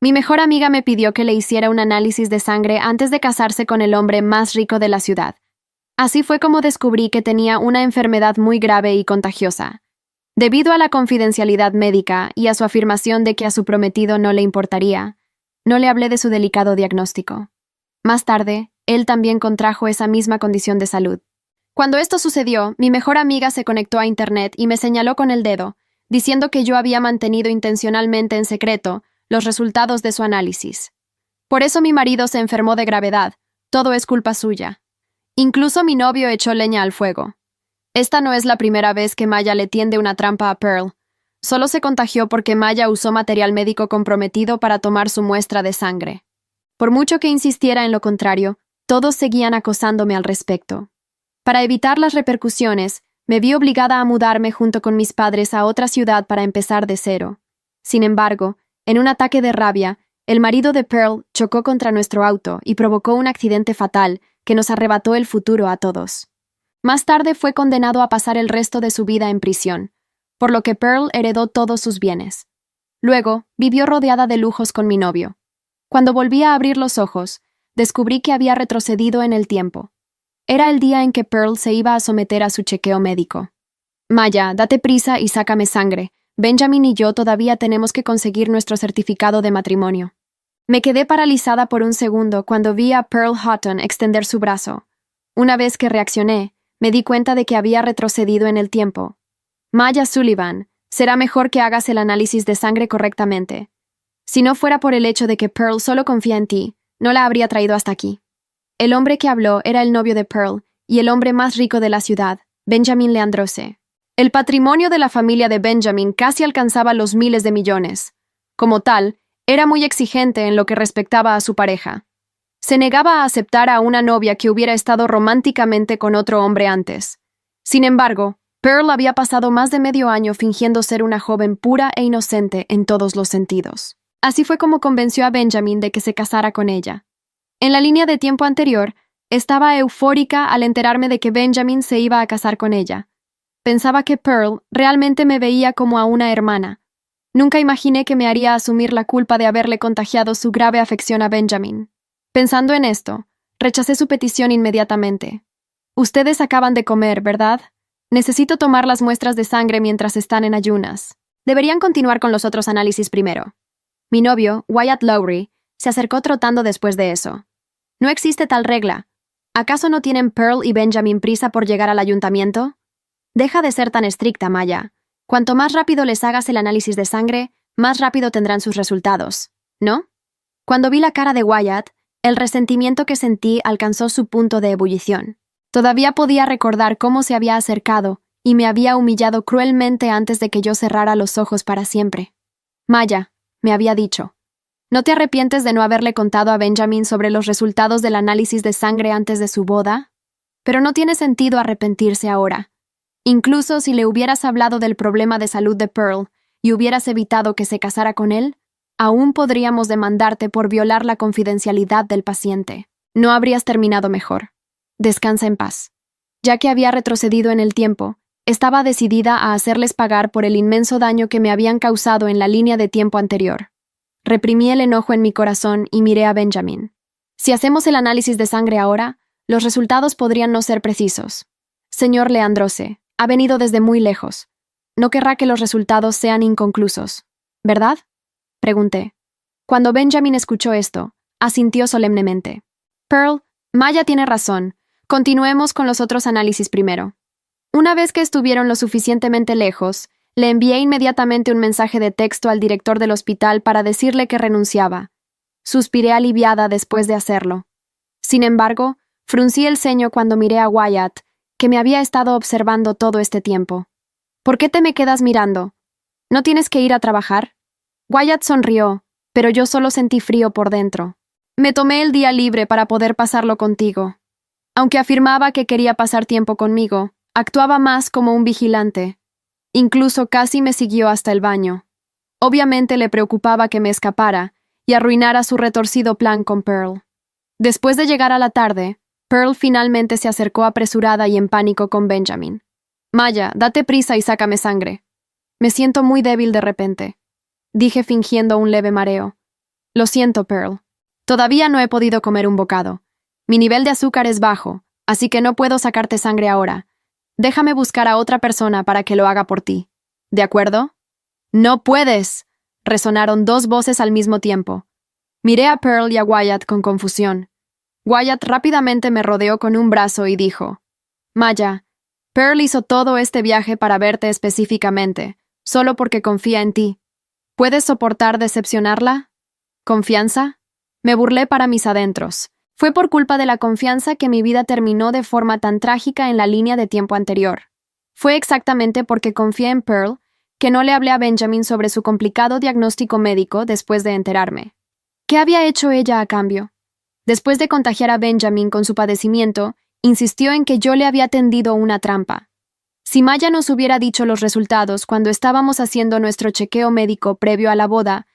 Mi mejor amiga me pidió que le hiciera un análisis de sangre antes de casarse con el hombre más rico de la ciudad. Así fue como descubrí que tenía una enfermedad muy grave y contagiosa. Debido a la confidencialidad médica y a su afirmación de que a su prometido no le importaría, no le hablé de su delicado diagnóstico. Más tarde, él también contrajo esa misma condición de salud. Cuando esto sucedió, mi mejor amiga se conectó a Internet y me señaló con el dedo, diciendo que yo había mantenido intencionalmente en secreto los resultados de su análisis. Por eso mi marido se enfermó de gravedad. Todo es culpa suya. Incluso mi novio echó leña al fuego. Esta no es la primera vez que Maya le tiende una trampa a Pearl. Solo se contagió porque Maya usó material médico comprometido para tomar su muestra de sangre. Por mucho que insistiera en lo contrario, todos seguían acosándome al respecto. Para evitar las repercusiones, me vi obligada a mudarme junto con mis padres a otra ciudad para empezar de cero. Sin embargo, en un ataque de rabia, el marido de Pearl chocó contra nuestro auto y provocó un accidente fatal que nos arrebató el futuro a todos. Más tarde fue condenado a pasar el resto de su vida en prisión, por lo que Pearl heredó todos sus bienes. Luego, vivió rodeada de lujos con mi novio. Cuando volví a abrir los ojos, descubrí que había retrocedido en el tiempo. Era el día en que Pearl se iba a someter a su chequeo médico. Maya, date prisa y sácame sangre. Benjamin y yo todavía tenemos que conseguir nuestro certificado de matrimonio. Me quedé paralizada por un segundo cuando vi a Pearl Houghton extender su brazo. Una vez que reaccioné, me di cuenta de que había retrocedido en el tiempo. Maya Sullivan, será mejor que hagas el análisis de sangre correctamente. Si no fuera por el hecho de que Pearl solo confía en ti, no la habría traído hasta aquí. El hombre que habló era el novio de Pearl y el hombre más rico de la ciudad, Benjamin Leandrose. El patrimonio de la familia de Benjamin casi alcanzaba los miles de millones. Como tal, era muy exigente en lo que respectaba a su pareja. Se negaba a aceptar a una novia que hubiera estado románticamente con otro hombre antes. Sin embargo, Pearl había pasado más de medio año fingiendo ser una joven pura e inocente en todos los sentidos. Así fue como convenció a Benjamin de que se casara con ella. En la línea de tiempo anterior, estaba eufórica al enterarme de que Benjamin se iba a casar con ella. Pensaba que Pearl realmente me veía como a una hermana. Nunca imaginé que me haría asumir la culpa de haberle contagiado su grave afección a Benjamin. Pensando en esto, rechacé su petición inmediatamente. Ustedes acaban de comer, ¿verdad? Necesito tomar las muestras de sangre mientras están en ayunas. Deberían continuar con los otros análisis primero. Mi novio, Wyatt Lowry, se acercó trotando después de eso. No existe tal regla. ¿Acaso no tienen Pearl y Benjamin prisa por llegar al ayuntamiento? Deja de ser tan estricta, Maya. Cuanto más rápido les hagas el análisis de sangre, más rápido tendrán sus resultados, ¿no? Cuando vi la cara de Wyatt, el resentimiento que sentí alcanzó su punto de ebullición. Todavía podía recordar cómo se había acercado y me había humillado cruelmente antes de que yo cerrara los ojos para siempre. Maya, me había dicho, ¿no te arrepientes de no haberle contado a Benjamin sobre los resultados del análisis de sangre antes de su boda? Pero no tiene sentido arrepentirse ahora. Incluso si le hubieras hablado del problema de salud de Pearl y hubieras evitado que se casara con él, aún podríamos demandarte por violar la confidencialidad del paciente. No habrías terminado mejor. Descansa en paz. Ya que había retrocedido en el tiempo, estaba decidida a hacerles pagar por el inmenso daño que me habían causado en la línea de tiempo anterior. Reprimí el enojo en mi corazón y miré a Benjamin. Si hacemos el análisis de sangre ahora, los resultados podrían no ser precisos. Señor Leandrose, ha venido desde muy lejos. No querrá que los resultados sean inconclusos, ¿verdad? Pregunté. Cuando Benjamin escuchó esto, asintió solemnemente. Pearl, Maya tiene razón. Continuemos con los otros análisis primero. Una vez que estuvieron lo suficientemente lejos, le envié inmediatamente un mensaje de texto al director del hospital para decirle que renunciaba. Suspiré aliviada después de hacerlo. Sin embargo, fruncí el ceño cuando miré a Wyatt, que me había estado observando todo este tiempo. ¿Por qué te me quedas mirando? ¿No tienes que ir a trabajar? Wyatt sonrió, pero yo solo sentí frío por dentro. Me tomé el día libre para poder pasarlo contigo. Aunque afirmaba que quería pasar tiempo conmigo, actuaba más como un vigilante. Incluso casi me siguió hasta el baño. Obviamente le preocupaba que me escapara y arruinara su retorcido plan con Pearl. Después de llegar a la tarde, Pearl finalmente se acercó apresurada y en pánico con Benjamin. Maya, date prisa y sácame sangre. Me siento muy débil de repente, dije fingiendo un leve mareo. Lo siento, Pearl. Todavía no he podido comer un bocado. Mi nivel de azúcar es bajo, así que no puedo sacarte sangre ahora. Déjame buscar a otra persona para que lo haga por ti. ¿De acuerdo? ¡No puedes! Resonaron dos voces al mismo tiempo. Miré a Pearl y a Wyatt con confusión. Wyatt rápidamente me rodeó con un brazo y dijo: Maya, Pearl hizo todo este viaje para verte específicamente, solo porque confía en ti. ¿Puedes soportar decepcionarla? ¿Confianza? Me burlé para mis adentros. Fue por culpa de la confianza que mi vida terminó de forma tan trágica en la línea de tiempo anterior. Fue exactamente porque confié en Pearl que no le hablé a Benjamin sobre su complicado diagnóstico médico después de enterarme. ¿Qué había hecho ella a cambio? Después de contagiar a Benjamin con su padecimiento, insistió en que yo le había tendido una trampa. Si Maya nos hubiera dicho los resultados cuando estábamos haciendo nuestro chequeo médico previo a la boda,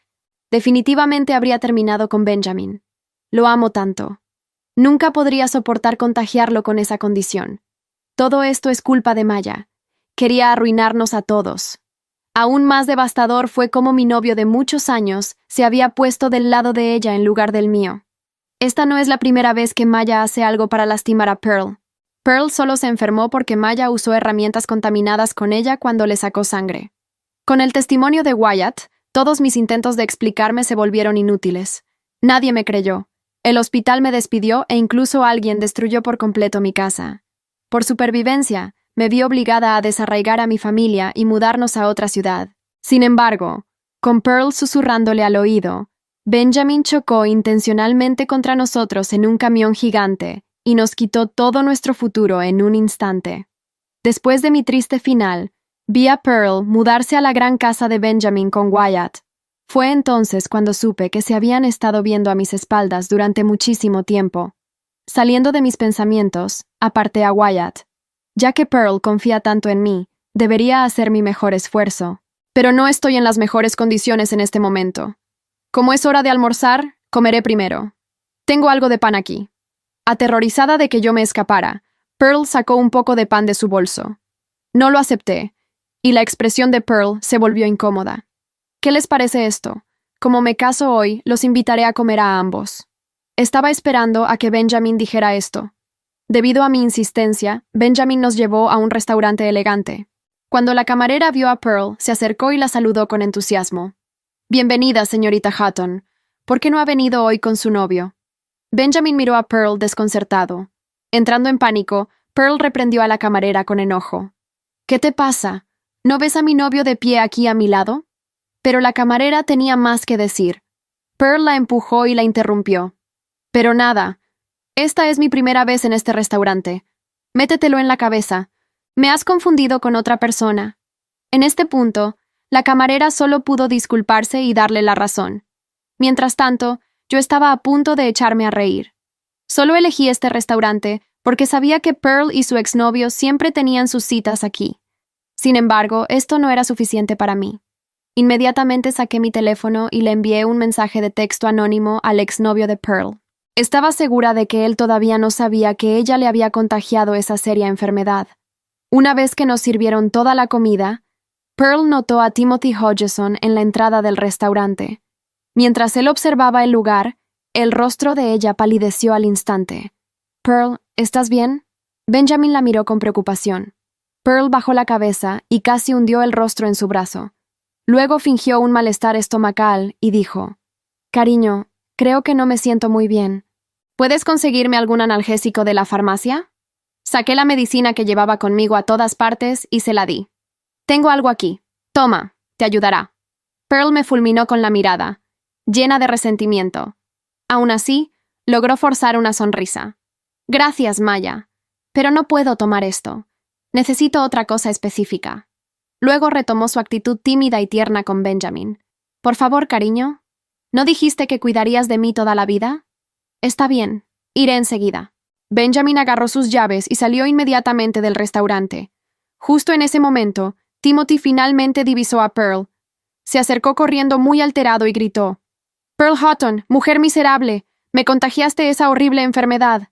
definitivamente habría terminado con Benjamin. Lo amo tanto. Nunca podría soportar contagiarlo con esa condición. Todo esto es culpa de Maya. Quería arruinarnos a todos. Aún más devastador fue cómo mi novio de muchos años se había puesto del lado de ella en lugar del mío. Esta no es la primera vez que Maya hace algo para lastimar a Pearl. Pearl solo se enfermó porque Maya usó herramientas contaminadas con ella cuando le sacó sangre. Con el testimonio de Wyatt, todos mis intentos de explicarme se volvieron inútiles. Nadie me creyó. El hospital me despidió e incluso alguien destruyó por completo mi casa. Por supervivencia, me vi obligada a desarraigar a mi familia y mudarnos a otra ciudad. Sin embargo, con Pearl susurrándole al oído, Benjamin chocó intencionalmente contra nosotros en un camión gigante y nos quitó todo nuestro futuro en un instante. Después de mi triste final, vi a Pearl mudarse a la gran casa de Benjamin con Wyatt. Fue entonces cuando supe que se habían estado viendo a mis espaldas durante muchísimo tiempo. Saliendo de mis pensamientos, aparté a Wyatt. Ya que Pearl confía tanto en mí, debería hacer mi mejor esfuerzo. Pero no estoy en las mejores condiciones en este momento. Como es hora de almorzar, comeré primero. Tengo algo de pan aquí. Aterrorizada de que yo me escapara, Pearl sacó un poco de pan de su bolso. No lo acepté, y la expresión de Pearl se volvió incómoda. ¿Qué les parece esto? Como me caso hoy, los invitaré a comer a ambos. Estaba esperando a que Benjamin dijera esto. Debido a mi insistencia, Benjamin nos llevó a un restaurante elegante. Cuando la camarera vio a Pearl, se acercó y la saludó con entusiasmo. «Bienvenida, señorita Hutton. ¿Por qué no ha venido hoy con su novio?» Benjamin miró a Pearl desconcertado. Entrando en pánico, Pearl reprendió a la camarera con enojo. «¿Qué te pasa? ¿No ves a mi novio de pie aquí a mi lado?» Pero la camarera tenía más que decir. Pearl la empujó y la interrumpió. «Pero nada. Esta es mi primera vez en este restaurante. Métetelo en la cabeza. Me has confundido con otra persona». En este punto, la camarera solo pudo disculparse y darle la razón. Mientras tanto, yo estaba a punto de echarme a reír. Solo elegí este restaurante porque sabía que Pearl y su exnovio siempre tenían sus citas aquí. Sin embargo, esto no era suficiente para mí. Inmediatamente saqué mi teléfono y le envié un mensaje de texto anónimo al exnovio de Pearl. Estaba segura de que él todavía no sabía que ella le había contagiado esa seria enfermedad. Una vez que nos sirvieron toda la comida, Pearl notó a Timothy Hodgson en la entrada del restaurante. Mientras él observaba el lugar, el rostro de ella palideció al instante. «Pearl, ¿estás bien?» Benjamin la miró con preocupación. Pearl bajó la cabeza y casi hundió el rostro en su brazo. Luego fingió un malestar estomacal y dijo: «Cariño, creo que no me siento muy bien. ¿Puedes conseguirme algún analgésico de la farmacia?» Saqué la medicina que llevaba conmigo a todas partes y se la di. «Tengo algo aquí. Toma, te ayudará». Pearl me fulminó con la mirada, llena de resentimiento. Aún así, logró forzar una sonrisa. «Gracias, Maya. Pero no puedo tomar esto. Necesito otra cosa específica». Luego retomó su actitud tímida y tierna con Benjamin. «Por favor, cariño, ¿no dijiste que cuidarías de mí toda la vida?» «Está bien, iré enseguida». Benjamin agarró sus llaves y salió inmediatamente del restaurante. Justo en ese momento, Timothy finalmente divisó a Pearl. Se acercó corriendo muy alterado y gritó: «Pearl Hutton, mujer miserable, me contagiaste esa horrible enfermedad».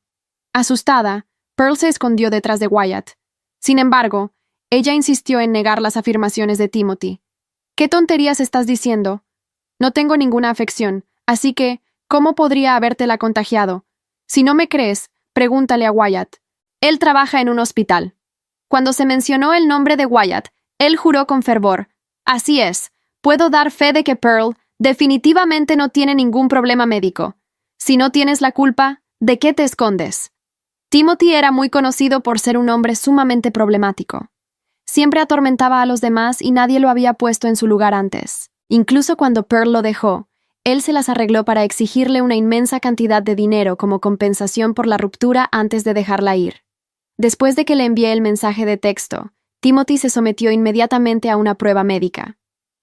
Asustada, Pearl se escondió detrás de Wyatt. Sin embargo, ella insistió en negar las afirmaciones de Timothy. «¿Qué tonterías estás diciendo? No tengo ninguna afección, Así que, ¿cómo podría habértela contagiado? Si no me crees, pregúntale a Wyatt. Él trabaja en un hospital. Cuando se mencionó el nombre de Wyatt, él juró con fervor. Así es, puedo dar fe de que Pearl definitivamente no tiene ningún problema médico. Si no tienes la culpa, ¿de qué te escondes? Timothy era muy conocido por ser un hombre sumamente problemático. Siempre atormentaba a los demás y nadie lo había puesto en su lugar antes. Incluso cuando Pearl lo dejó, él se las arregló para exigirle una inmensa cantidad de dinero como compensación por la ruptura antes de dejarla ir. Después de que le envié el mensaje de texto, Timothy se sometió inmediatamente a una prueba médica.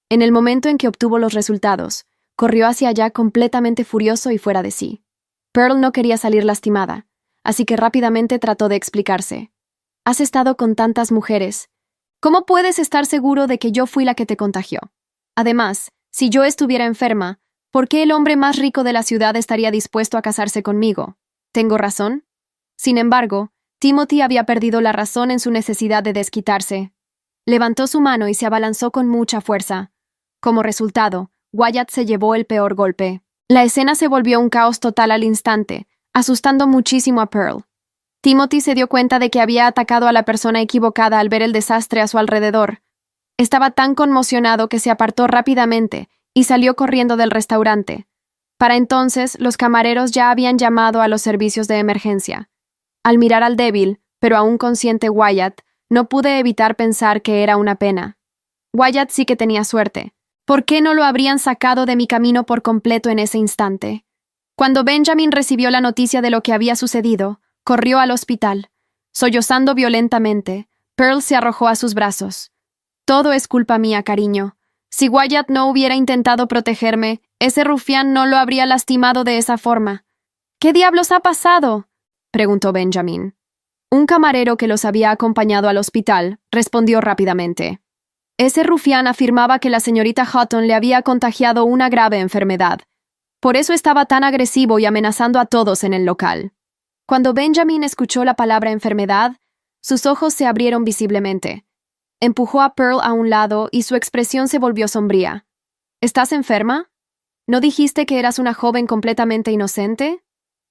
En el momento en que obtuvo los resultados, corrió hacia allá completamente furioso y fuera de sí. Pearl no quería salir lastimada, así que rápidamente trató de explicarse. Has estado con tantas mujeres. ¿Cómo puedes estar seguro de que yo fui la que te contagió? Además, si yo estuviera enferma, ¿por qué el hombre más rico de la ciudad estaría dispuesto a casarse conmigo? ¿Tengo razón? Sin embargo, Timothy había perdido la razón en su necesidad de desquitarse. Levantó su mano y se abalanzó con mucha fuerza. Como resultado, Wyatt se llevó el peor golpe. La escena se volvió un caos total al instante, asustando muchísimo a Pearl. Timothy se dio cuenta de que había atacado a la persona equivocada al ver el desastre a su alrededor. Estaba tan conmocionado que se apartó rápidamente y salió corriendo del restaurante. Para entonces, los camareros ya habían llamado a los servicios de emergencia. Al mirar al débil, pero aún consciente Wyatt, no pude evitar pensar que era una pena. Wyatt sí que tenía suerte. ¿Por qué no lo habrían sacado de mi camino por completo en ese instante? Cuando Benjamin recibió la noticia de lo que había sucedido, corrió al hospital. Sollozando violentamente, Pearl se arrojó a sus brazos. Todo es culpa mía, cariño. Si Wyatt no hubiera intentado protegerme, ese rufián no lo habría lastimado de esa forma. ¿Qué diablos ha pasado?, preguntó Benjamin. Un camarero que los había acompañado al hospital respondió rápidamente. Ese rufián afirmaba que la señorita Hutton le había contagiado una grave enfermedad. Por eso estaba tan agresivo y amenazando a todos en el local. Cuando Benjamin escuchó la palabra enfermedad, sus ojos se abrieron visiblemente. Empujó a Pearl a un lado y su expresión se volvió sombría. ¿Estás enferma? ¿No dijiste que eras una joven completamente inocente?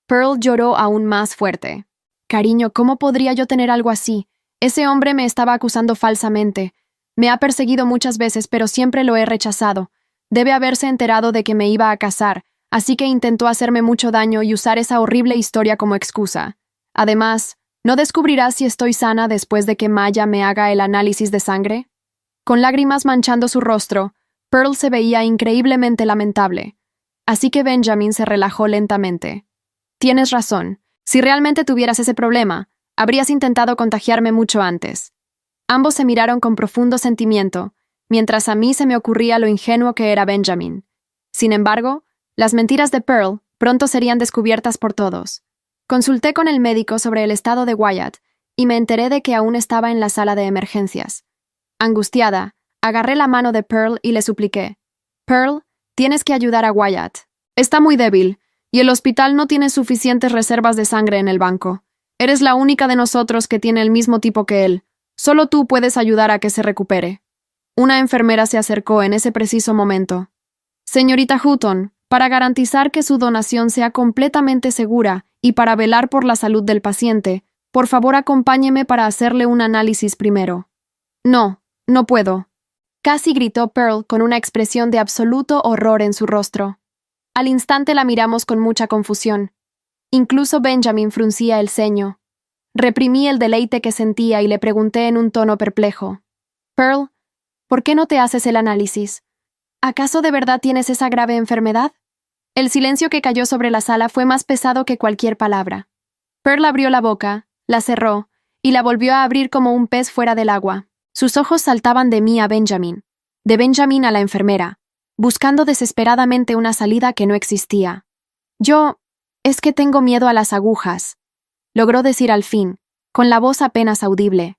Pearl lloró aún más fuerte. Cariño, ¿cómo podría yo tener algo así? Ese hombre me estaba acusando falsamente. Me ha perseguido muchas veces, pero siempre lo he rechazado. Debe haberse enterado de que me iba a casar, así que intentó hacerme mucho daño y usar esa horrible historia como excusa. Además, ¿no descubrirás si estoy sana después de que Maya me haga el análisis de sangre? Con lágrimas manchando su rostro, Pearl se veía increíblemente lamentable. Así que Benjamin se relajó lentamente. Tienes razón. Si realmente tuvieras ese problema, habrías intentado contagiarme mucho antes. Ambos se miraron con profundo sentimiento, mientras a mí se me ocurría lo ingenuo que era Benjamin. Sin embargo, las mentiras de Pearl pronto serían descubiertas por todos. Consulté con el médico sobre el estado de Wyatt y me enteré de que aún estaba en la sala de emergencias. Angustiada, agarré la mano de Pearl y le supliqué. Pearl, tienes que ayudar a Wyatt. Está muy débil, y el hospital no tiene suficientes reservas de sangre en el banco. Eres la única de nosotros que tiene el mismo tipo que él. Solo tú puedes ayudar a que se recupere. Una enfermera se acercó en ese preciso momento. Señorita Hutton, para garantizar que su donación sea completamente segura y para velar por la salud del paciente, por favor acompáñeme para hacerle un análisis primero. No, no puedo. Casi gritó Pearl con una expresión de absoluto horror en su rostro. Al instante la miramos con mucha confusión. Incluso Benjamin fruncía el ceño. Reprimí el deleite que sentía y le pregunté en un tono perplejo. Pearl, ¿por qué no te haces el análisis? ¿Acaso de verdad tienes esa grave enfermedad? El silencio que cayó sobre la sala fue más pesado que cualquier palabra. Pearl abrió la boca, la cerró y la volvió a abrir como un pez fuera del agua. Sus ojos saltaban de mí a Benjamin, de Benjamin a la enfermera, buscando desesperadamente una salida que no existía. Es que tengo miedo a las agujas, logró decir al fin, con la voz apenas audible.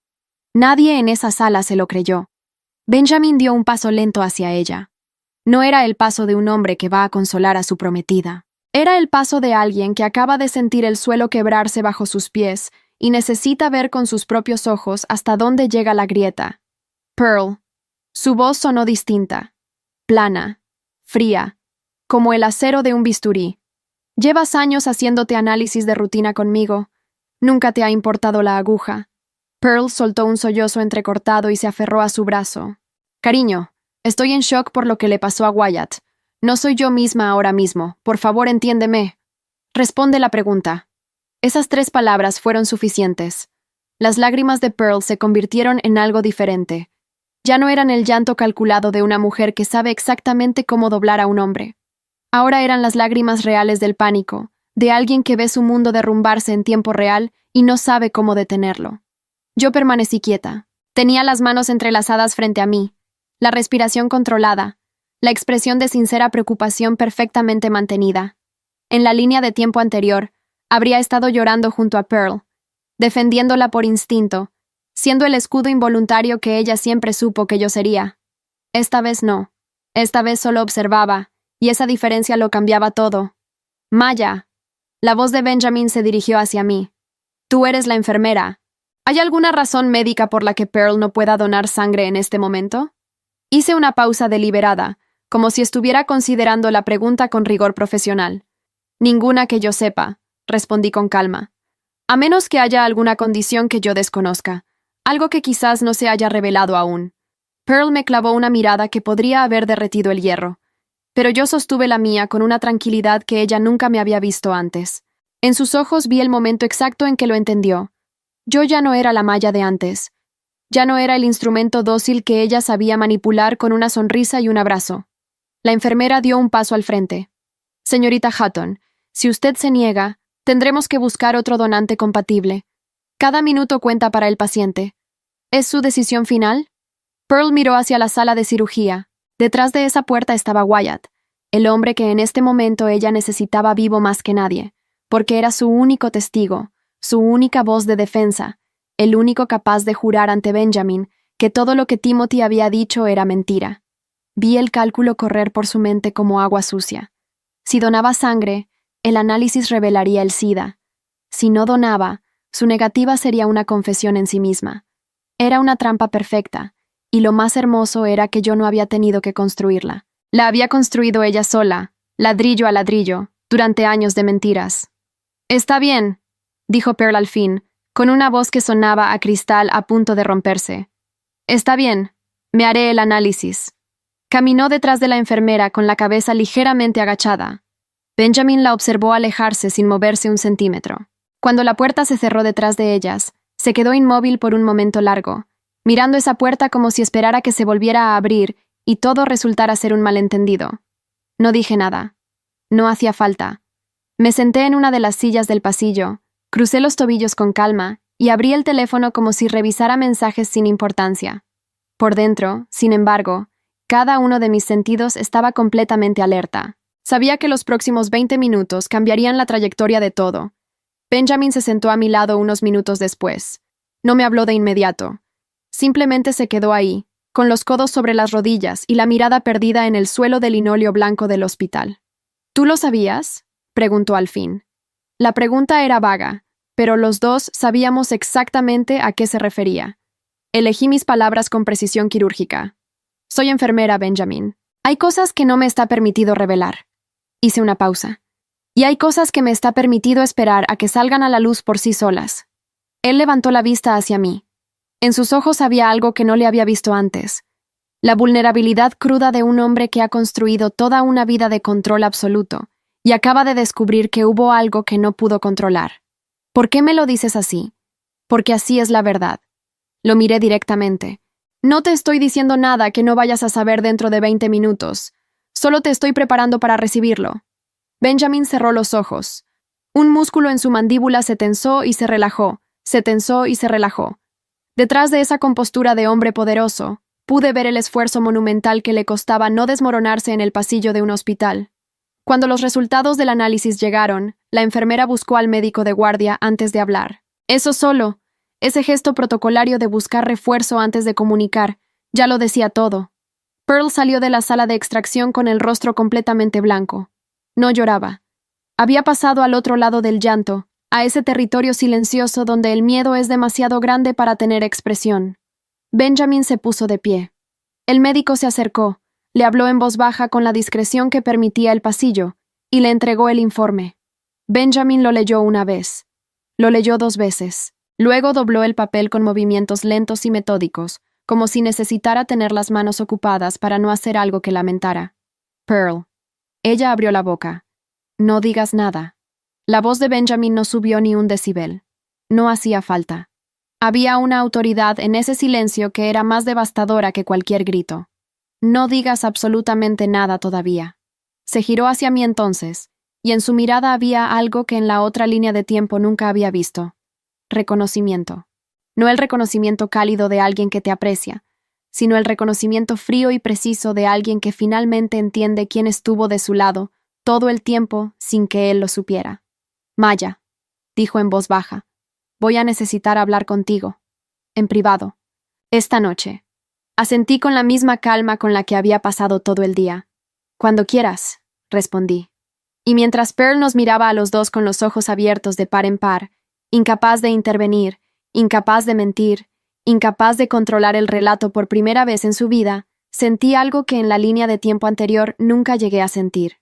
Nadie en esa sala se lo creyó. Benjamin dio un paso lento hacia ella. No era el paso de un hombre que va a consolar a su prometida. Era el paso de alguien que acaba de sentir el suelo quebrarse bajo sus pies y necesita ver con sus propios ojos hasta dónde llega la grieta. Pearl. Su voz sonó distinta, plana, fría, como el acero de un bisturí. Llevas años haciéndote análisis de rutina conmigo. Nunca te ha importado la aguja. Pearl soltó un sollozo entrecortado y se aferró a su brazo. Cariño, estoy en shock por lo que le pasó a Wyatt. No soy yo misma ahora mismo. Por favor, entiéndeme. Responde la pregunta. Esas 3 palabras fueron suficientes. Las lágrimas de Pearl se convirtieron en algo diferente. Ya no eran el llanto calculado de una mujer que sabe exactamente cómo doblar a un hombre. Ahora eran las lágrimas reales del pánico, de alguien que ve su mundo derrumbarse en tiempo real y no sabe cómo detenerlo. Yo permanecí quieta. Tenía las manos entrelazadas frente a mí, la respiración controlada, la expresión de sincera preocupación perfectamente mantenida. En la línea de tiempo anterior, habría estado llorando junto a Pearl, defendiéndola por instinto, siendo el escudo involuntario que ella siempre supo que yo sería. Esta vez no. Esta vez solo observaba, y esa diferencia lo cambiaba todo. Maya. La voz de Benjamin se dirigió hacia mí. Tú eres la enfermera. ¿Hay alguna razón médica por la que Pearl no pueda donar sangre en este momento? Hice una pausa deliberada, como si estuviera considerando la pregunta con rigor profesional. Ninguna que yo sepa, respondí con calma. A menos que haya alguna condición que yo desconozca, algo que quizás no se haya revelado aún. Pearl me clavó una mirada que podría haber derretido el hierro, pero yo sostuve la mía con una tranquilidad que ella nunca me había visto antes. En sus ojos vi el momento exacto en que lo entendió. Yo ya no era la Maya de antes. Ya no era el instrumento dócil que ella sabía manipular con una sonrisa y un abrazo. La enfermera dio un paso al frente. Señorita Hutton, si usted se niega, tendremos que buscar otro donante compatible. Cada minuto cuenta para el paciente. ¿Es su decisión final? Pearl miró hacia la sala de cirugía. Detrás de esa puerta estaba Wyatt, el hombre que en este momento ella necesitaba vivo más que nadie, porque era su único testigo, su única voz de defensa, el único capaz de jurar ante Benjamin que todo lo que Timothy había dicho era mentira. Vi el cálculo correr por su mente como agua sucia. Si donaba sangre, el análisis revelaría el SIDA. Si no donaba, su negativa sería una confesión en sí misma. Era una trampa perfecta, y lo más hermoso era que yo no había tenido que construirla. La había construido ella sola, ladrillo a ladrillo, durante años de mentiras. Está bien, dijo Pearl al fin, con una voz que sonaba a cristal a punto de romperse. Está bien, me haré el análisis. Caminó detrás de la enfermera con la cabeza ligeramente agachada. Benjamin la observó alejarse sin moverse un centímetro. Cuando la puerta se cerró detrás de ellas, se quedó inmóvil por un momento largo, mirando esa puerta como si esperara que se volviera a abrir y todo resultara ser un malentendido. No dije nada. No hacía falta. Me senté en una de las sillas del pasillo, crucé los tobillos con calma y abrí el teléfono como si revisara mensajes sin importancia. Por dentro, sin embargo, cada uno de mis sentidos estaba completamente alerta. Sabía que los próximos 20 minutos cambiarían la trayectoria de todo. Benjamin se sentó a mi lado unos minutos después. No me habló de inmediato. Simplemente se quedó ahí, con los codos sobre las rodillas y la mirada perdida en el suelo de linóleo blanco del hospital. ¿Tú lo sabías?, preguntó al fin. La pregunta era vaga, pero los dos sabíamos exactamente a qué se refería. Elegí mis palabras con precisión quirúrgica. Soy enfermera, Benjamin. Hay cosas que no me está permitido revelar. Hice una pausa. Y hay cosas que me está permitido esperar a que salgan a la luz por sí solas. Él levantó la vista hacia mí. En sus ojos había algo que no le había visto antes. La vulnerabilidad cruda de un hombre que ha construido toda una vida de control absoluto y acaba de descubrir que hubo algo que no pudo controlar. ¿Por qué me lo dices así? Porque así es la verdad. Lo miré directamente. No te estoy diciendo nada que no vayas a saber dentro de 20 minutos. Solo te estoy preparando para recibirlo. Benjamin cerró los ojos. Un músculo en su mandíbula se tensó y se relajó, se tensó y se relajó. Detrás de esa compostura de hombre poderoso, pude ver el esfuerzo monumental que le costaba no desmoronarse en el pasillo de un hospital. Cuando los resultados del análisis llegaron, la enfermera buscó al médico de guardia antes de hablar. Eso solo, ese gesto protocolario de buscar refuerzo antes de comunicar, ya lo decía todo. Pearl salió de la sala de extracción con el rostro completamente blanco. No lloraba. Había pasado al otro lado del llanto, a ese territorio silencioso donde el miedo es demasiado grande para tener expresión. Benjamin se puso de pie. El médico se acercó, Le habló en voz baja con la discreción que permitía el pasillo, y le entregó el informe. Benjamin lo leyó una vez. Lo leyó 2 veces. Luego dobló el papel con movimientos lentos y metódicos, como si necesitara tener las manos ocupadas para no hacer algo que lamentara. Pearl. Ella abrió la boca. No digas nada. La voz de Benjamin no subió ni un decibel. No hacía falta. Había una autoridad en ese silencio que era más devastadora que cualquier grito. No digas absolutamente nada todavía. Se giró hacia mí entonces, y en su mirada había algo que en la otra línea de tiempo nunca había visto. Reconocimiento. No el reconocimiento cálido de alguien que te aprecia, sino el reconocimiento frío y preciso de alguien que finalmente entiende quién estuvo de su lado todo el tiempo sin que él lo supiera. Maya, dijo en voz baja, voy a necesitar hablar contigo. En privado. Esta noche. Asentí con la misma calma con la que había pasado todo el día. Cuando quieras, respondí. Y mientras Pearl nos miraba a los dos con los ojos abiertos de par en par, incapaz de intervenir, incapaz de mentir, incapaz de controlar el relato por primera vez en su vida, sentí algo que en la línea de tiempo anterior nunca llegué a sentir.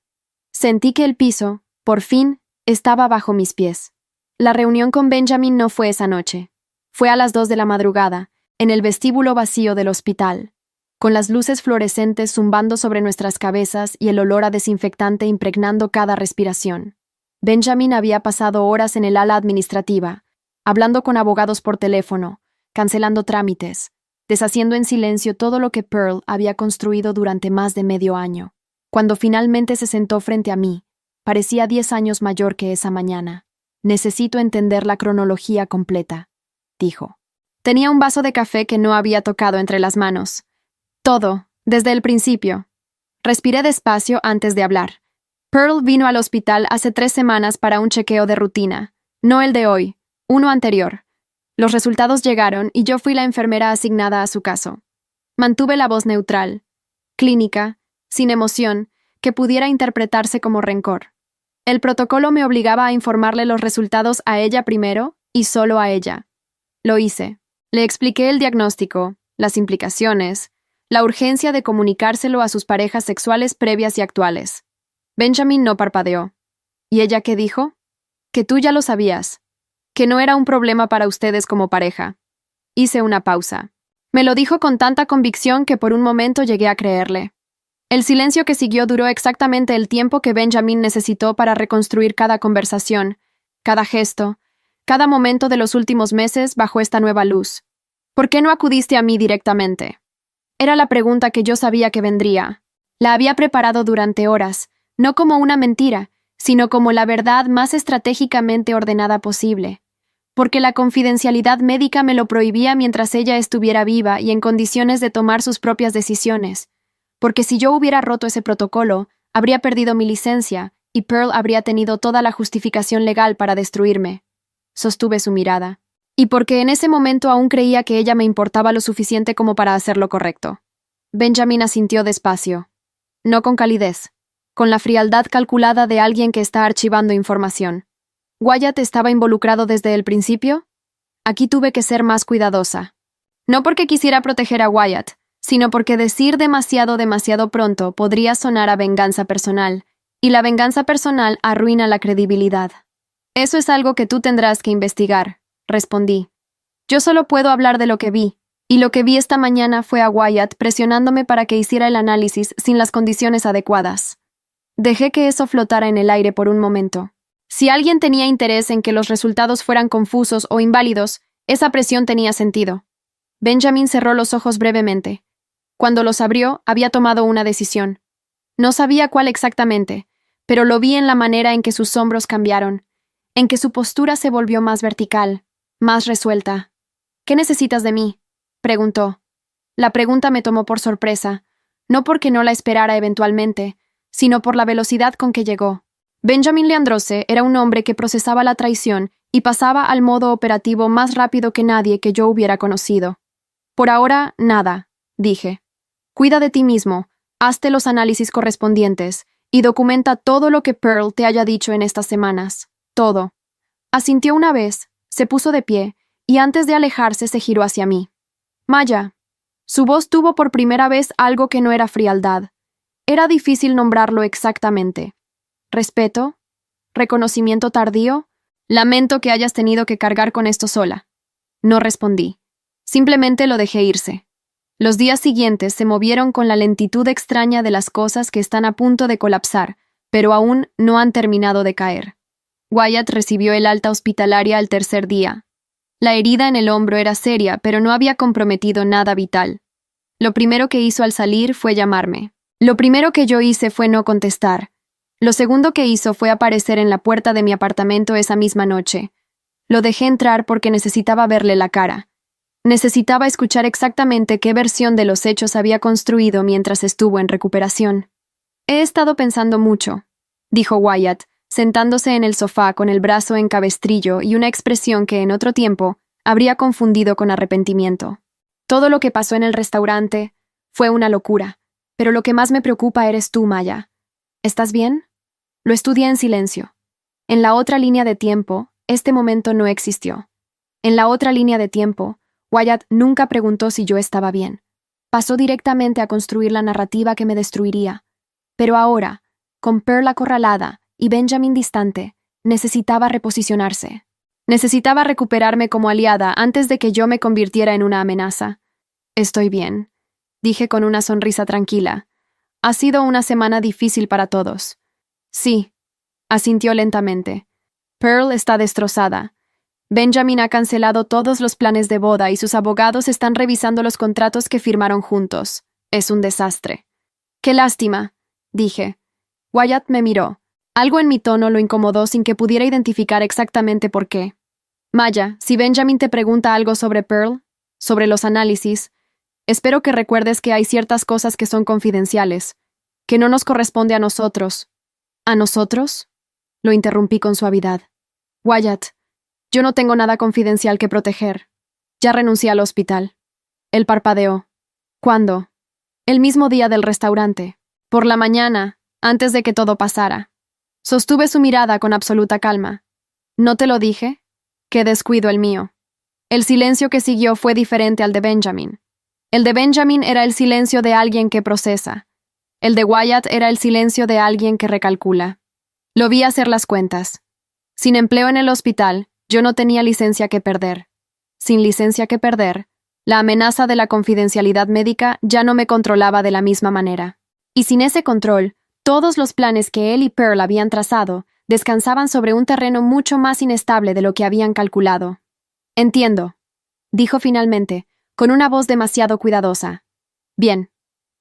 Sentí que el piso, por fin, estaba bajo mis pies. La reunión con Benjamin no fue esa noche. Fue a las 2 de la madrugada, en el vestíbulo vacío del hospital, con las luces fluorescentes zumbando sobre nuestras cabezas y el olor a desinfectante impregnando cada respiración. Benjamin había pasado horas en el ala administrativa, hablando con abogados por teléfono, cancelando trámites, deshaciendo en silencio todo lo que Pearl había construido durante más de medio año. Cuando finalmente se sentó frente a mí, parecía 10 años mayor que esa mañana. Necesito entender la cronología completa, dijo. Tenía un vaso de café que no había tocado entre las manos. Todo, desde el principio. Respiré despacio antes de hablar. Pearl vino al hospital hace 3 semanas para un chequeo de rutina, no el de hoy, uno anterior. Los resultados llegaron y yo fui la enfermera asignada a su caso. Mantuve la voz neutral, clínica, sin emoción, que pudiera interpretarse como rencor. El protocolo me obligaba a informarle los resultados a ella primero y solo a ella. Lo hice. Le expliqué el diagnóstico, las implicaciones, la urgencia de comunicárselo a sus parejas sexuales previas y actuales. Benjamin no parpadeó. ¿Y ella qué dijo? Que tú ya lo sabías. Que no era un problema para ustedes como pareja. Hice una pausa. Me lo dijo con tanta convicción que por un momento llegué a creerle. El silencio que siguió duró exactamente el tiempo que Benjamin necesitó para reconstruir cada conversación, cada gesto, cada momento de los últimos meses bajo esta nueva luz. ¿Por qué no acudiste a mí directamente? Era la pregunta que yo sabía que vendría. La había preparado durante horas, no como una mentira, sino como la verdad más estratégicamente ordenada posible. Porque la confidencialidad médica me lo prohibía mientras ella estuviera viva y en condiciones de tomar sus propias decisiones. Porque si yo hubiera roto ese protocolo, habría perdido mi licencia y Pearl habría tenido toda la justificación legal para destruirme. Sostuve su mirada. Y porque en ese momento aún creía que ella me importaba lo suficiente como para hacer lo correcto. Benjamin asintió despacio. No con calidez, con la frialdad calculada de alguien que está archivando información. ¿Wyatt estaba involucrado desde el principio? Aquí tuve que ser más cuidadosa. No porque quisiera proteger a Wyatt, sino porque decir demasiado pronto podría sonar a venganza personal, y la venganza personal arruina la credibilidad. Eso es algo que tú tendrás que investigar, respondí. Yo solo puedo hablar de lo que vi, y lo que vi esta mañana fue a Wyatt presionándome para que hiciera el análisis sin las condiciones adecuadas. Dejé que eso flotara en el aire por un momento. Si alguien tenía interés en que los resultados fueran confusos o inválidos, esa presión tenía sentido. Benjamin cerró los ojos brevemente. Cuando los abrió, había tomado una decisión. No sabía cuál exactamente, pero lo vi en la manera en que sus hombros cambiaron, en que su postura se volvió más vertical, más resuelta. ¿Qué necesitas de mí?, preguntó. La pregunta me tomó por sorpresa, no porque no la esperara eventualmente, sino por la velocidad con que llegó. Benjamin Leandrose era un hombre que procesaba la traición y pasaba al modo operativo más rápido que nadie que yo hubiera conocido. Por ahora, nada, dije. Cuida de ti mismo, hazte los análisis correspondientes y documenta todo lo que Pearl te haya dicho en estas semanas. Todo. Asintió una vez, se puso de pie y antes de alejarse se giró hacia mí. Maya. Su voz tuvo por primera vez algo que no era frialdad, Era difícil nombrarlo exactamente. ¿Respeto? ¿Reconocimiento tardío? Lamento que hayas tenido que cargar con esto sola. No respondí. Simplemente lo dejé irse. Los días siguientes se movieron con la lentitud extraña de las cosas que están a punto de colapsar, pero aún no han terminado de caer. Wyatt recibió el alta hospitalaria al tercer día. La herida en el hombro era seria, pero no había comprometido nada vital. Lo primero que hizo al salir fue llamarme. Lo primero que yo hice fue no contestar. Lo segundo que hizo fue aparecer en la puerta de mi apartamento esa misma noche. Lo dejé entrar porque necesitaba verle la cara. Necesitaba escuchar exactamente qué versión de los hechos había construido mientras estuvo en recuperación. He estado pensando mucho, dijo Wyatt, sentándose en el sofá con el brazo en cabestrillo y una expresión que en otro tiempo habría confundido con arrepentimiento. Todo lo que pasó en el restaurante fue una locura, pero lo que más me preocupa eres tú, Maya. ¿Estás bien? Lo estudié en silencio. En la otra línea de tiempo, este momento no existió. En la otra línea de tiempo, Wyatt nunca preguntó si yo estaba bien. Pasó directamente a construir la narrativa que me destruiría. Pero ahora, con Pearl acorralada y Benjamin distante, necesitaba reposicionarse. Necesitaba recuperarme como aliada antes de que yo me convirtiera en una amenaza. Estoy bien, dije con una sonrisa tranquila. Ha sido una semana difícil para todos. Sí, asintió lentamente. Pearl está destrozada. Benjamin ha cancelado todos los planes de boda y sus abogados están revisando los contratos que firmaron juntos. Es un desastre. Qué lástima, dije. Wyatt me miró. Algo en mi tono lo incomodó sin que pudiera identificar exactamente por qué. Maya, si Benjamin te pregunta algo sobre Pearl, sobre los análisis, espero que recuerdes que hay ciertas cosas que son confidenciales, que no nos corresponde a nosotros. ¿A nosotros? Lo interrumpí con suavidad. Wyatt, yo no tengo nada confidencial que proteger. Ya renuncié al hospital. Él parpadeó. ¿Cuándo? El mismo día del restaurante. Por la mañana, antes de que todo pasara. Sostuve su mirada con absoluta calma. ¿No te lo dije? Qué descuido el mío. El silencio que siguió fue diferente al de Benjamin. El de Benjamin era el silencio de alguien que procesa. El de Wyatt era el silencio de alguien que recalcula. Lo vi hacer las cuentas. Sin empleo en el hospital, yo no tenía licencia que perder. Sin licencia que perder, la amenaza de la confidencialidad médica ya no me controlaba de la misma manera. Y sin ese control, todos los planes que él y Pearl habían trazado descansaban sobre un terreno mucho más inestable de lo que habían calculado. Entiendo, dijo finalmente, con una voz demasiado cuidadosa. Bien.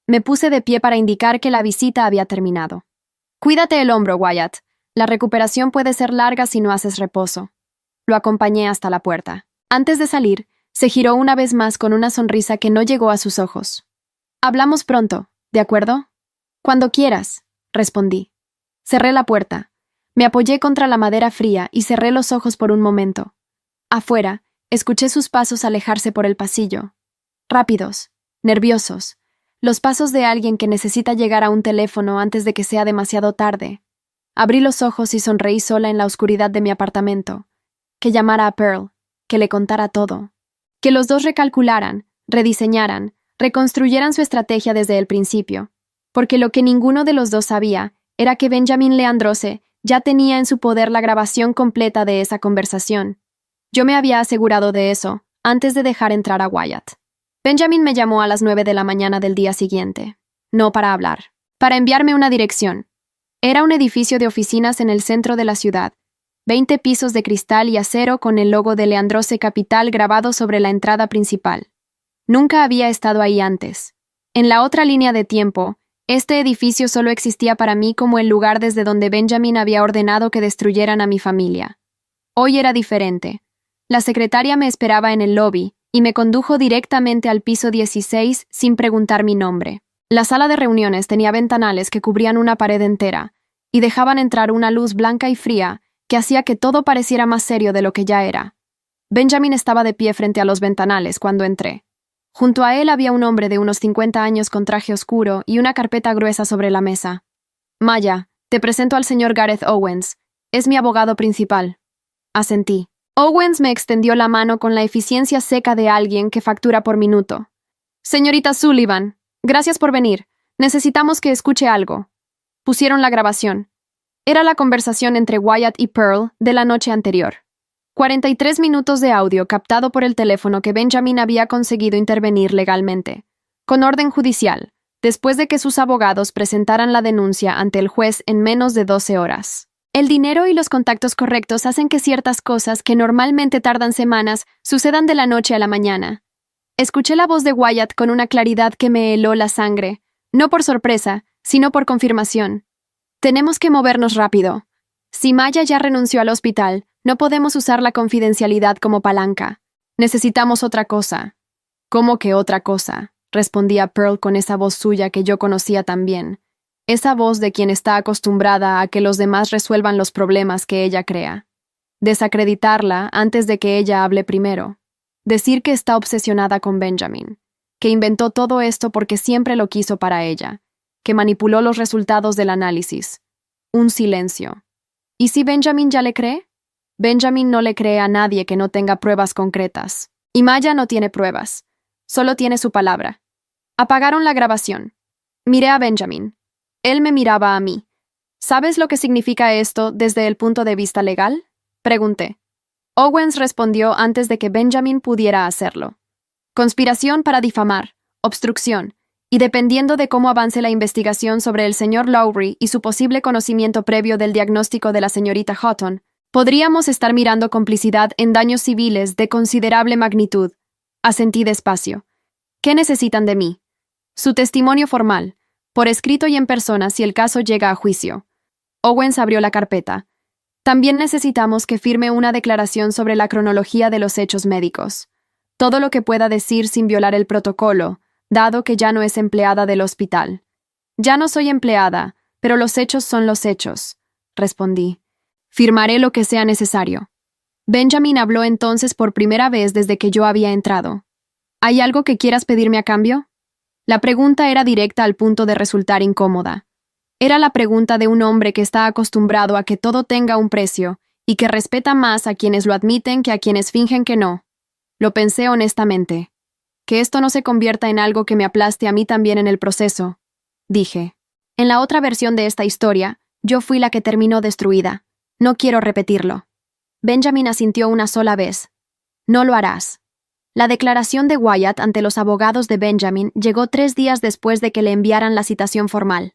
Me puse de pie para indicar que la visita había terminado. Cuídate el hombro, Wyatt. La recuperación puede ser larga si no haces reposo. Lo acompañé hasta la puerta. Antes de salir, se giró una vez más con una sonrisa que no llegó a sus ojos. Hablamos pronto, ¿de acuerdo? Cuando quieras, respondí. Cerré la puerta. Me apoyé contra la madera fría y cerré los ojos por un momento. Afuera, escuché sus pasos alejarse por el pasillo. Rápidos, nerviosos, los pasos de alguien que necesita llegar a un teléfono antes de que sea demasiado tarde. Abrí los ojos y sonreí sola en la oscuridad de mi apartamento. Que llamara a Pearl, que le contara todo. Que los dos recalcularan, rediseñaran, reconstruyeran su estrategia desde el principio. Porque lo que ninguno de los dos sabía era que Benjamin Leandrose ya tenía en su poder la grabación completa de esa conversación. Yo me había asegurado de eso antes de dejar entrar a Wyatt. Benjamin me llamó a las 9 de la mañana del día siguiente. No para hablar, para enviarme una dirección. Era un edificio de oficinas en el centro de la ciudad, 20 pisos de cristal y acero con el logo de Leandrose Capital grabado sobre la entrada principal. Nunca había estado ahí antes. En la otra línea de tiempo, este edificio solo existía para mí como el lugar desde donde Benjamin había ordenado que destruyeran a mi familia. Hoy era diferente. La secretaria me esperaba en el lobby y me condujo directamente al piso 16 sin preguntar mi nombre. La sala de reuniones tenía ventanales que cubrían una pared entera y dejaban entrar una luz blanca y fría que hacía que todo pareciera más serio de lo que ya era. Benjamin estaba de pie frente a los ventanales cuando entré. Junto a él había un hombre de unos 50 años con traje oscuro y una carpeta gruesa sobre la mesa. Maya, te presento al señor Gareth Owens. Es mi abogado principal. Asentí. Owens me extendió la mano con la eficiencia seca de alguien que factura por minuto. Señorita Sullivan, gracias por venir. Necesitamos que escuche algo. Pusieron la grabación. Era la conversación entre Wyatt y Pearl de la noche anterior. 43 minutos de audio captado por el teléfono que Benjamin había conseguido intervenir legalmente, con orden judicial, después de que sus abogados presentaran la denuncia ante el juez en menos de 12 horas. El dinero y los contactos correctos hacen que ciertas cosas que normalmente tardan semanas sucedan de la noche a la mañana. Escuché la voz de Wyatt con una claridad que me heló la sangre, no por sorpresa, sino por confirmación. Tenemos que movernos rápido. Si Maya ya renunció al hospital, no podemos usar la confidencialidad como palanca. Necesitamos otra cosa. ¿Cómo que otra cosa?, respondía Pearl con esa voz suya que yo conocía tan bien. Esa voz de quien está acostumbrada a que los demás resuelvan los problemas que ella crea. Desacreditarla antes de que ella hable primero. Decir que está obsesionada con Benjamin. Que inventó todo esto porque siempre lo quiso para ella. Que manipuló los resultados del análisis. Un silencio. ¿Y si Benjamin ya le cree? Benjamin no le cree a nadie que no tenga pruebas concretas. Y Maya no tiene pruebas. Solo tiene su palabra. Apagaron la grabación. Miré a Benjamin. Él me miraba a mí. ¿Sabes lo que significa esto desde el punto de vista legal?, pregunté. Owens respondió antes de que Benjamin pudiera hacerlo. Conspiración para difamar, obstrucción, y dependiendo de cómo avance la investigación sobre el señor Lowry y su posible conocimiento previo del diagnóstico de la señorita Houghton, podríamos estar mirando complicidad en daños civiles de considerable magnitud. Asentí despacio. ¿Qué necesitan de mí? Su testimonio formal, por escrito y en persona si el caso llega a juicio. Owens abrió la carpeta. También necesitamos que firme una declaración sobre la cronología de los hechos médicos. Todo lo que pueda decir sin violar el protocolo, dado que ya no es empleada del hospital. Ya no soy empleada, pero los hechos son los hechos, respondí. Firmaré lo que sea necesario. Benjamin habló entonces por primera vez desde que yo había entrado. ¿Hay algo que quieras pedirme a cambio? La pregunta era directa al punto de resultar incómoda. Era la pregunta de un hombre que está acostumbrado a que todo tenga un precio y que respeta más a quienes lo admiten que a quienes fingen que no. Lo pensé honestamente. Que esto no se convierta en algo que me aplaste a mí también en el proceso, dije. En la otra versión de esta historia, yo fui la que terminó destruida. No quiero repetirlo. Benjamin asintió una sola vez. No lo harás. La declaración de Wyatt ante los abogados de Benjamin llegó 3 días después de que le enviaran la citación formal.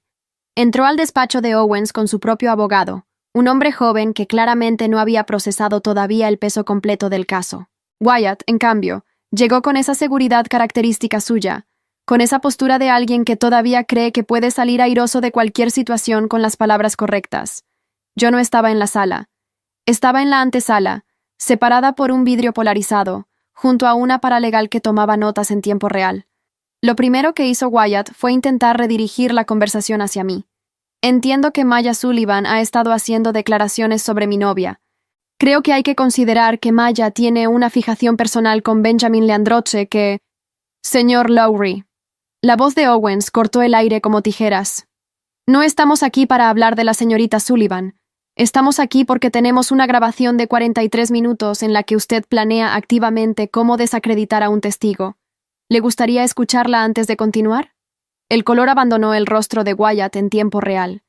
Entró al despacho de Owens con su propio abogado, un hombre joven que claramente no había procesado todavía el peso completo del caso. Wyatt, en cambio, llegó con esa seguridad característica suya, con esa postura de alguien que todavía cree que puede salir airoso de cualquier situación con las palabras correctas. Yo no estaba en la sala. Estaba en la antesala, separada por un vidrio polarizado, junto a una paralegal que tomaba notas en tiempo real. Lo primero que hizo Wyatt fue intentar redirigir la conversación hacia mí. Entiendo que Maya Sullivan ha estado haciendo declaraciones sobre mi novia. Creo que hay que considerar que Maya tiene una fijación personal con Benjamin Leandroche que... Señor Lowry. La voz de Owens cortó el aire como tijeras. No estamos aquí para hablar de la señorita Sullivan. Estamos aquí porque tenemos una grabación de 43 minutos en la que usted planea activamente cómo desacreditar a un testigo. ¿Le gustaría escucharla antes de continuar? El color abandonó el rostro de Wyatt en tiempo real.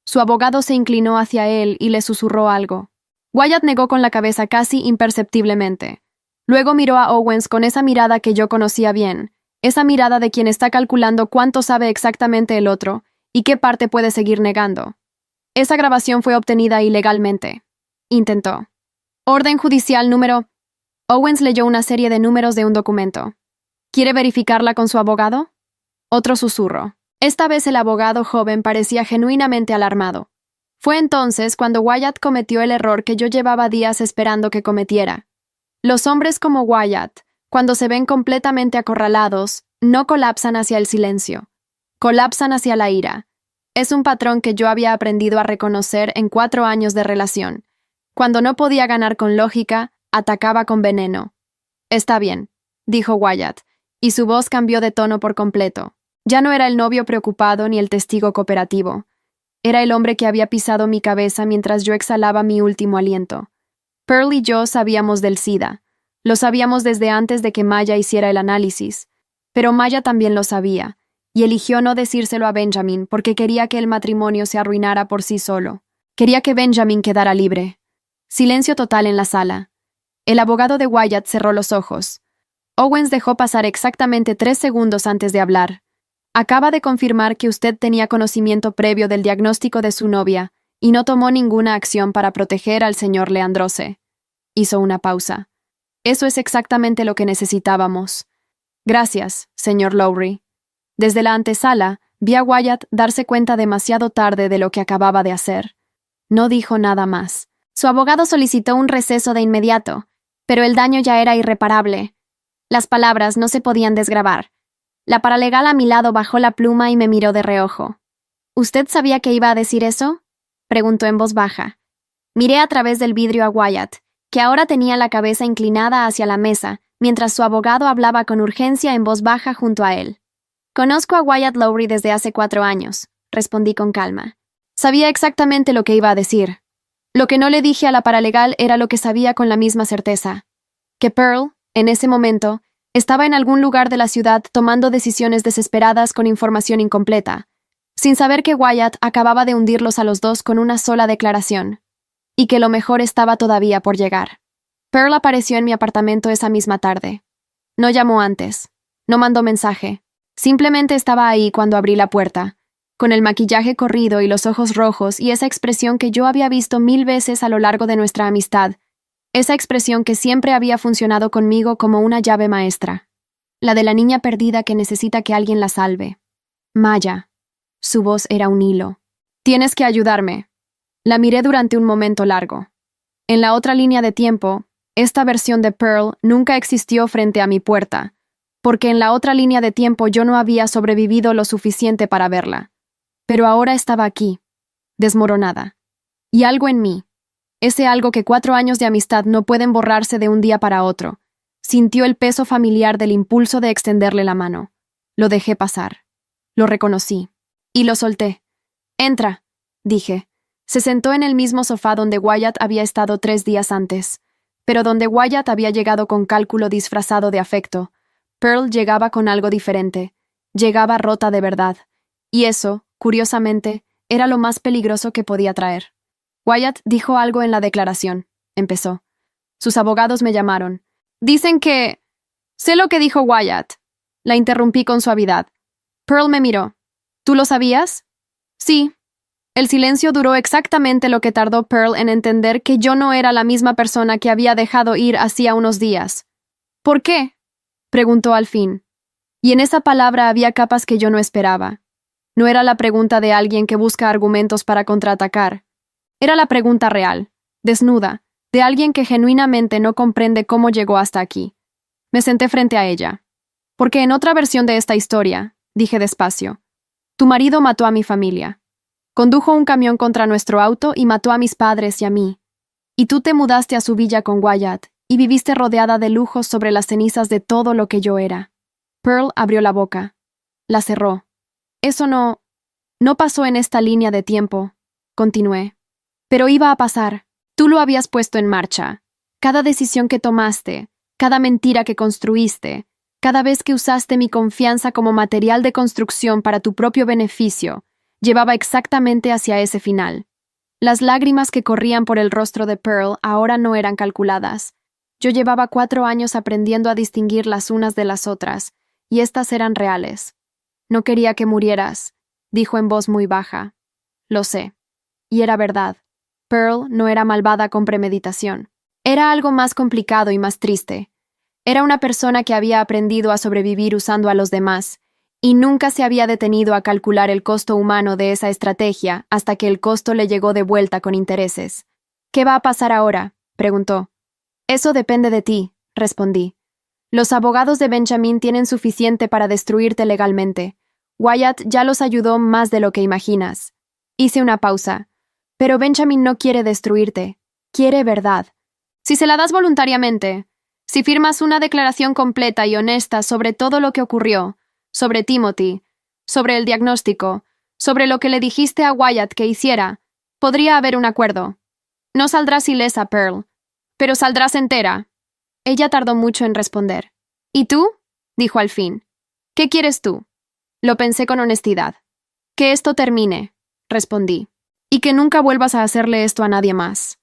Su abogado se inclinó hacia él y le susurró algo. Wyatt negó con la cabeza casi imperceptiblemente. Luego miró a Owens con esa mirada que yo conocía bien, esa mirada de quien está calculando cuánto sabe exactamente el otro y qué parte puede seguir negando. Esa grabación fue obtenida ilegalmente. Intentó. Orden judicial número... Owens leyó una serie de números de un documento. ¿Quiere verificarla con su abogado? Otro susurro. Esta vez el abogado joven parecía genuinamente alarmado. Fue entonces cuando Wyatt cometió el error que yo llevaba días esperando que cometiera. Los hombres como Wyatt, cuando se ven completamente acorralados, no colapsan hacia el silencio. Colapsan hacia la ira. Es un patrón que yo había aprendido a reconocer en 4 años de relación. Cuando no podía ganar con lógica, atacaba con veneno. Está bien, dijo Wyatt, y su voz cambió de tono por completo. Ya no era el novio preocupado ni el testigo cooperativo. Era el hombre que había pisado mi cabeza mientras yo exhalaba mi último aliento. Pearl y yo sabíamos del SIDA. Lo sabíamos desde antes de que Maya hiciera el análisis. Pero Maya también lo sabía, y eligió no decírselo a Benjamin porque quería que el matrimonio se arruinara por sí solo. Quería que Benjamin quedara libre. Silencio total en la sala. El abogado de Wyatt cerró los ojos. Owens dejó pasar exactamente 3 segundos antes de hablar. Acaba de confirmar que usted tenía conocimiento previo del diagnóstico de su novia y no tomó ninguna acción para proteger al señor Leandrose. Hizo una pausa. Eso es exactamente lo que necesitábamos. Gracias, señor Lowry. Desde la antesala, vi a Wyatt darse cuenta demasiado tarde de lo que acababa de hacer. No dijo nada más. Su abogado solicitó un receso de inmediato, pero el daño ya era irreparable. Las palabras no se podían desgravar. La paralegal a mi lado bajó la pluma y me miró de reojo. ¿Usted sabía que iba a decir eso?, preguntó en voz baja. Miré a través del vidrio a Wyatt, que ahora tenía la cabeza inclinada hacia la mesa, mientras su abogado hablaba con urgencia en voz baja junto a él. Conozco a Wyatt Lowry desde hace 4 años, respondí con calma. Sabía exactamente lo que iba a decir. Lo que no le dije a la paralegal era lo que sabía con la misma certeza. Que Pearl, en ese momento, estaba en algún lugar de la ciudad tomando decisiones desesperadas con información incompleta, sin saber que Wyatt acababa de hundirlos a los dos con una sola declaración, y que lo mejor estaba todavía por llegar. Pearl apareció en mi apartamento esa misma tarde. No llamó antes, no mandó mensaje, simplemente estaba ahí cuando abrí la puerta, con el maquillaje corrido y los ojos rojos y esa expresión que yo había visto 1000 veces a lo largo de nuestra amistad, esa expresión que siempre había funcionado conmigo como una llave maestra, la de la niña perdida que necesita que alguien la salve. Maya. Su voz era un hilo. Tienes que ayudarme. La miré durante un momento largo. En la otra línea de tiempo, esta versión de Pearl nunca existió frente a mi puerta, porque en la otra línea de tiempo yo no había sobrevivido lo suficiente para verla. Pero ahora estaba aquí, desmoronada. Y algo en mí, ese algo que 4 años de amistad no pueden borrarse de un día para otro, sintió el peso familiar del impulso de extenderle la mano. Lo dejé pasar. Lo reconocí. Y lo solté. Entra, dije. Se sentó en el mismo sofá donde Wyatt había estado 3 días antes, pero donde Wyatt había llegado con cálculo disfrazado de afecto. Pearl llegaba con algo diferente. Llegaba rota de verdad. Y eso, curiosamente, era lo más peligroso que podía traer. Wyatt dijo algo en la declaración. Empezó. Sus abogados me llamaron. Dicen que... Sé lo que dijo Wyatt. La interrumpí con suavidad. Pearl me miró. ¿Tú lo sabías? Sí. El silencio duró exactamente lo que tardó Pearl en entender que yo no era la misma persona que había dejado ir hacía unos días. ¿Por qué?, preguntó al fin. Y en esa palabra había capas que yo no esperaba. No era la pregunta de alguien que busca argumentos para contraatacar. Era la pregunta real, desnuda, de alguien que genuinamente no comprende cómo llegó hasta aquí. Me senté frente a ella. Porque en otra versión de esta historia, dije despacio, tu marido mató a mi familia. Condujo un camión contra nuestro auto y mató a mis padres y a mí. Y tú te mudaste a su villa con Wyatt y viviste rodeada de lujos sobre las cenizas de todo lo que yo era. Pearl abrió la boca. La cerró. Eso no pasó en esta línea de tiempo, continué. Pero iba a pasar. Tú lo habías puesto en marcha. Cada decisión que tomaste, cada mentira que construiste, cada vez que usaste mi confianza como material de construcción para tu propio beneficio, llevaba exactamente hacia ese final. Las lágrimas que corrían por el rostro de Pearl ahora no eran calculadas. Yo llevaba 4 años aprendiendo a distinguir las unas de las otras, y estas eran reales. No quería que murieras, dijo en voz muy baja. Lo sé. Y era verdad. Pearl no era malvada con premeditación. Era algo más complicado y más triste. Era una persona que había aprendido a sobrevivir usando a los demás, y nunca se había detenido a calcular el costo humano de esa estrategia hasta que el costo le llegó de vuelta con intereses. ¿Qué va a pasar ahora?, preguntó. Eso depende de ti, respondí. Los abogados de Benjamin tienen suficiente para destruirte legalmente. Wyatt ya los ayudó más de lo que imaginas. Hice una pausa. Pero Benjamin no quiere destruirte. Quiere verdad. Si se la das voluntariamente, si firmas una declaración completa y honesta sobre todo lo que ocurrió, sobre Timothy, sobre el diagnóstico, sobre lo que le dijiste a Wyatt que hiciera, podría haber un acuerdo. No saldrás ilesa, Pearl, pero saldrás entera. Ella tardó mucho en responder. ¿Y tú?, dijo al fin. ¿Qué quieres tú? Lo pensé con honestidad. Que esto termine, respondí, y que nunca vuelvas a hacerle esto a nadie más.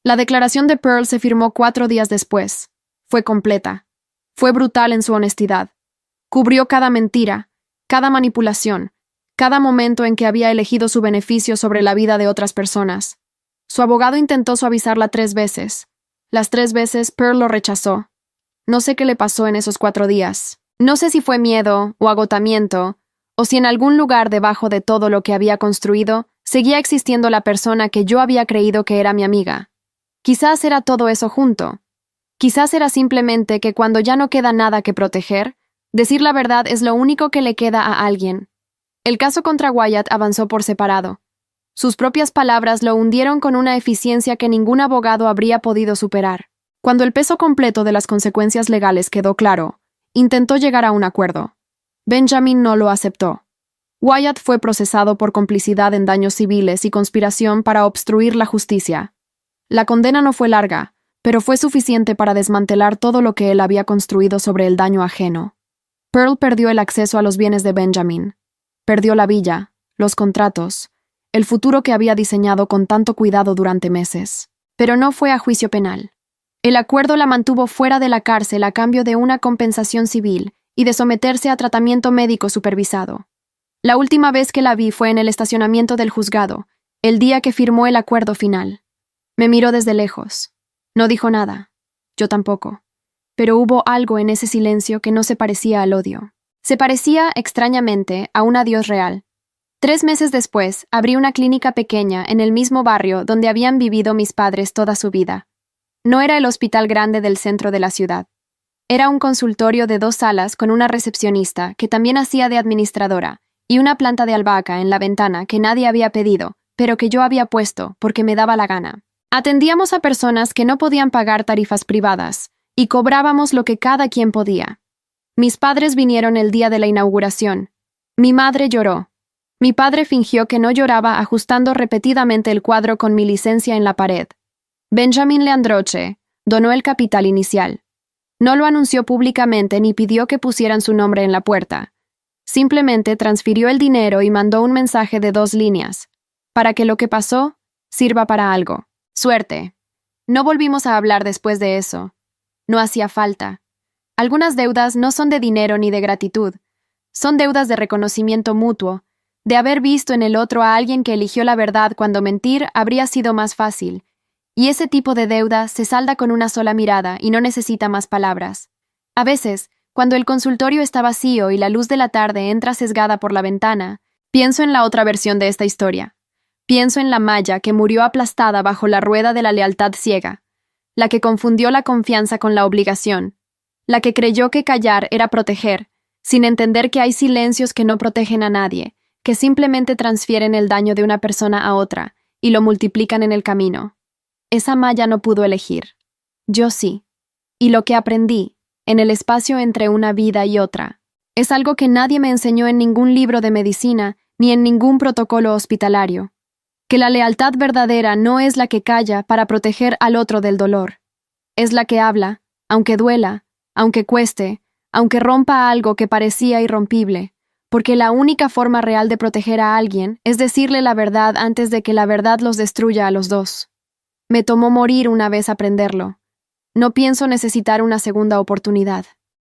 La declaración de Pearl se firmó 4 días después. Fue completa. Fue brutal en su honestidad. Cubrió cada mentira, cada manipulación, cada momento en que había elegido su beneficio sobre la vida de otras personas. Su abogado intentó suavizarla 3 veces. Las 3 veces Pearl lo rechazó. No sé qué le pasó en esos 4 días. No sé si fue miedo o agotamiento, o si en algún lugar debajo de todo lo que había construido, seguía existiendo la persona que yo había creído que era mi amiga. Quizás era todo eso junto. Quizás era simplemente que cuando ya no queda nada que proteger, decir la verdad es lo único que le queda a alguien. El caso contra Wyatt avanzó por separado. Sus propias palabras lo hundieron con una eficiencia que ningún abogado habría podido superar. Cuando el peso completo de las consecuencias legales quedó claro, intentó llegar a un acuerdo. Benjamin no lo aceptó. Wyatt fue procesado por complicidad en daños civiles y conspiración para obstruir la justicia. La condena no fue larga, pero fue suficiente para desmantelar todo lo que él había construido sobre el daño ajeno. Pearl perdió el acceso a los bienes de Benjamin. Perdió la villa, los contratos, el futuro que había diseñado con tanto cuidado durante meses. Pero no fue a juicio penal. El acuerdo la mantuvo fuera de la cárcel a cambio de una compensación civil y de someterse a tratamiento médico supervisado. La última vez que la vi fue en el estacionamiento del juzgado, el día que firmó el acuerdo final. Me miró desde lejos. No dijo nada. Yo tampoco. Pero hubo algo en ese silencio que no se parecía al odio. Se parecía, extrañamente, a un adiós real. 3 meses después, abrí una clínica pequeña en el mismo barrio donde habían vivido mis padres toda su vida. No era el hospital grande del centro de la ciudad. Era un consultorio de 2 salas con una recepcionista que también hacía de administradora y una planta de albahaca en la ventana que nadie había pedido, pero que yo había puesto porque me daba la gana. Atendíamos a personas que no podían pagar tarifas privadas y cobrábamos lo que cada quien podía. Mis padres vinieron el día de la inauguración. Mi madre lloró. Mi padre fingió que no lloraba ajustando repetidamente el cuadro con mi licencia en la pared. Benjamin Leandroche donó el capital inicial. No lo anunció públicamente ni pidió que pusieran su nombre en la puerta. Simplemente transfirió el dinero y mandó un mensaje de 2 líneas, para que lo que pasó sirva para algo. Suerte. No volvimos a hablar después de eso. No hacía falta. Algunas deudas no son de dinero ni de gratitud. Son deudas de reconocimiento mutuo, de haber visto en el otro a alguien que eligió la verdad cuando mentir habría sido más fácil. Y ese tipo de deuda se salda con una sola mirada y no necesita más palabras. A veces, cuando el consultorio está vacío y la luz de la tarde entra sesgada por la ventana, pienso en la otra versión de esta historia. Pienso en la Maya que murió aplastada bajo la rueda de la lealtad ciega, la que confundió la confianza con la obligación, la que creyó que callar era proteger, sin entender que hay silencios que no protegen a nadie, que simplemente transfieren el daño de una persona a otra y lo multiplican en el camino. Esa Maya no pudo elegir. Yo sí. Y lo que aprendí, en el espacio entre una vida y otra, es algo que nadie me enseñó en ningún libro de medicina ni en ningún protocolo hospitalario. Que la lealtad verdadera no es la que calla para proteger al otro del dolor. Es la que habla, aunque duela, aunque cueste, aunque rompa algo que parecía irrompible, porque la única forma real de proteger a alguien es decirle la verdad antes de que la verdad los destruya a los dos. Me tomó morir una vez aprenderlo. No pienso necesitar una segunda oportunidad.